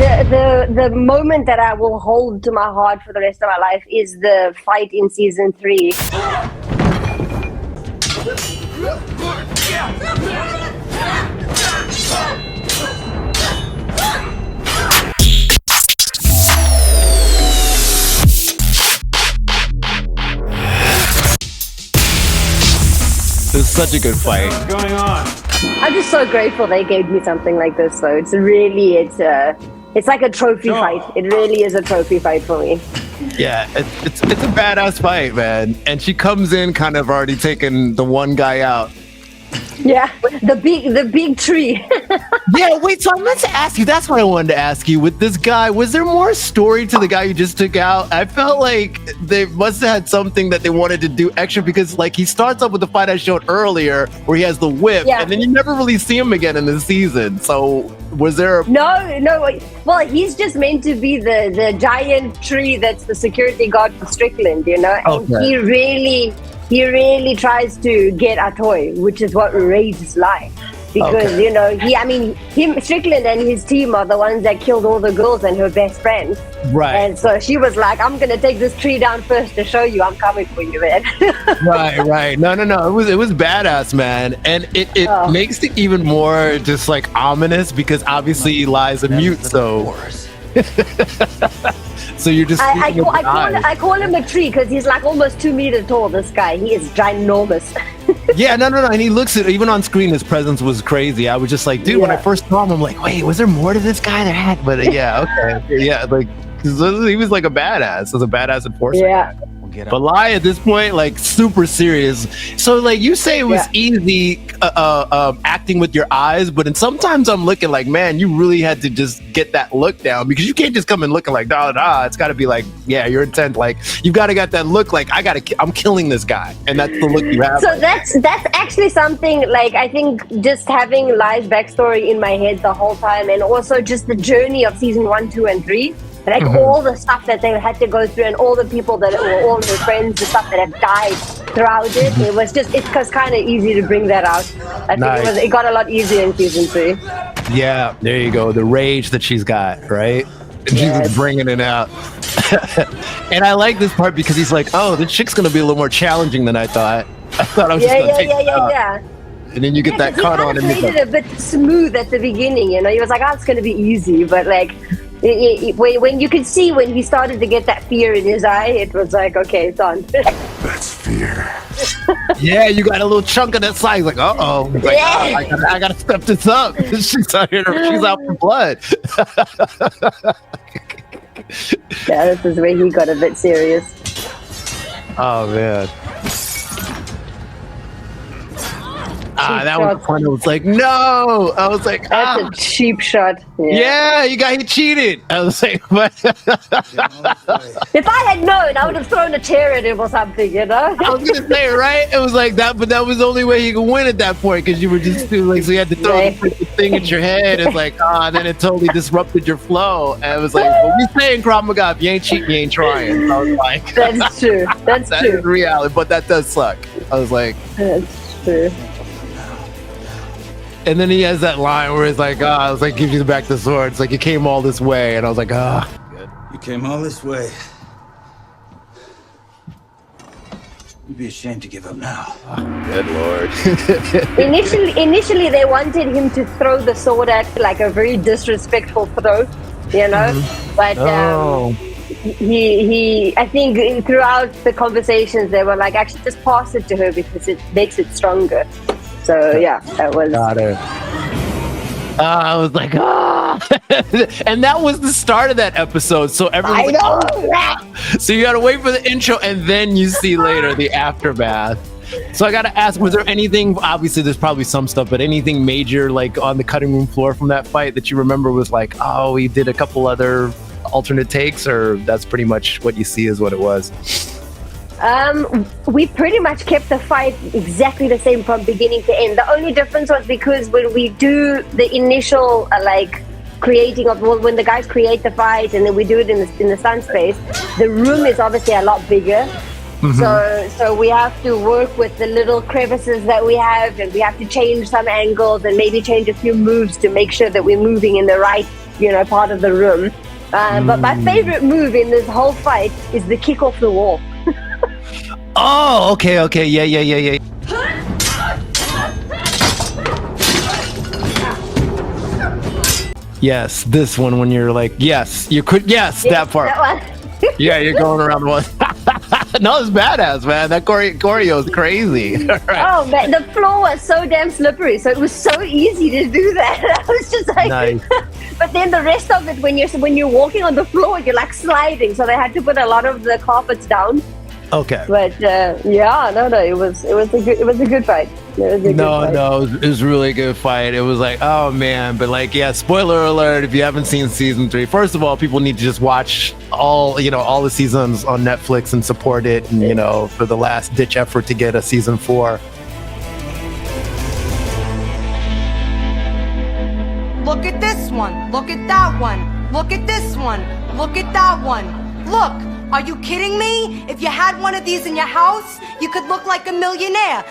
The moment that I will hold to my heart for the rest of my life is the fight in season 3. It's such a good fight. What's going on? I'm just so grateful they gave me something like this. So it's like a trophy fight. It really is a trophy fight for me. Yeah, it's a badass fight, man. And she comes in kind of already taking the one guy out. Yeah, the big tree. Yeah, wait, so I meant to ask you, that's what I wanted to ask you. With this guy, was there more story to the guy you just took out? I felt like they must have had something that they wanted to do extra because, like, he starts up with the fight I showed earlier where he has the whip, and then you never really see him again in the season. So was there... No. Well, he's just meant to be the giant tree that's the security guard for Strickland, you know? And he really tries to get Atoy, which is what raised his life. Because, you know, Strickland and his team are the ones that killed all the girls and her best friend. Right. And so she was like, I'm going to take this tree down first to show you I'm coming for you, man. Right. No. It was badass, man. And it makes it even more just like ominous because obviously Eli's a mute, so... So you're just... I call him a tree because he's like almost 2 meters tall, this guy. He is ginormous. Yeah, no. And he looks at, even on screen, his presence was crazy. I was just like, dude, when I first saw him, I'm like, wait, was there more to this guy? But yeah, okay. Yeah, like, he was like a badass. He was a badass enforcer. Yeah. But Lai at this point, like, super serious. So, like, you say it was easy acting with your eyes, but sometimes I'm looking like, man, you really had to just get that look down because you can't just come in looking like, nah. It's got to be like, yeah, your intent, like, you've got to get that look like, I'm killing this guy. And that's the look you have. So that's actually something, like, I think just having Lai's backstory in my head the whole time and also just the journey of season 1, 2, and 3. Like all the stuff that they had to go through and all the people that were all her friends, the stuff that have died throughout it. It was kind of easy to bring that out. I think it got a lot easier in season 3. Yeah, there you go. The rage that she's got, right? And she's bringing it out. And I like this part because he's like, oh, this chick's going to be a little more challenging than I thought. I thought I was just going to take it out. And then you get that cut on. He made it a bit smooth at the beginning, you know? He was like, oh, it's going to be easy. But like... when you could see when he started to get that fear in his eye, it was like, okay, it's on. That's fear. Yeah, you got a little chunk of that side. He's like, uh-oh. Like, I gotta step this up. She's out here. She's out for blood. Yeah, this is where he got a bit serious. Oh, man. That was fun. I was like, no. I was like, that's a cheap shot. Yeah, he cheated. I was like, what? If I had known, I would have thrown a chair at him or something, you know? I was gonna say, right? It was like that, but that was the only way you could win at that point because you were just like, so you had to throw the freaking thing at your head. It's like, then it totally disrupted your flow. And it was like, well, we saying Krav Maga, if you ain't cheating, you ain't trying. So I was like, that's true. That's that true. Is reality, but that does suck. I was like, that's true. And then he has that line where it's like, I was like, give you back the sword. It's like, you came all this way. And I was like, You came all this way. You'd be ashamed to give up now. Good Lord. Initially, they wanted him to throw the sword at like a very disrespectful throw, you know? But he, I think throughout the conversations, they were like, actually, just pass it to her because it makes it stronger. So yeah, that was. Got it. I was like, and that was the start of that episode. So everyone's so you got to wait for the intro, and then you see later the aftermath. So I got to ask, was there anything? Obviously, there's probably some stuff, but anything major like on the cutting room floor from that fight that you remember was like, oh, we did a couple other alternate takes, or that's pretty much what you see is what it was. We pretty much kept the fight exactly the same from beginning to end. The only difference was because when we do the initial creating of, when the guys create the fight and then we do it in the stunt space, the room is obviously a lot bigger. So we have to work with the little crevices that we have, and we have to change some angles and maybe change a few moves to make sure that we're moving in the right part of the room. But my favorite move in this whole fight is the kick off the wall. Oh, okay. Yeah. Yes, this one when you're like, that part. That one. Yeah, you're going around one. No, it's badass, man. That choreo is crazy. Right. Oh man, the floor was so damn slippery, so it was so easy to do that. I was just like, Nice. But then the rest of it, when you're walking on the floor, you're like sliding, so they had to put a lot of the carpets down. Okay. But it was a good fight. It was really a good fight. It was like, oh man, but like, yeah, spoiler alert, if you haven't seen season 3, first of all, people need to just watch all the seasons on Netflix and support it, and for the last ditch effort to get a season 4. Look at this one. Look at that one. Look at this one. Look at that one. Look, are you kidding me? If you had one of these in your house, you could look like a millionaire.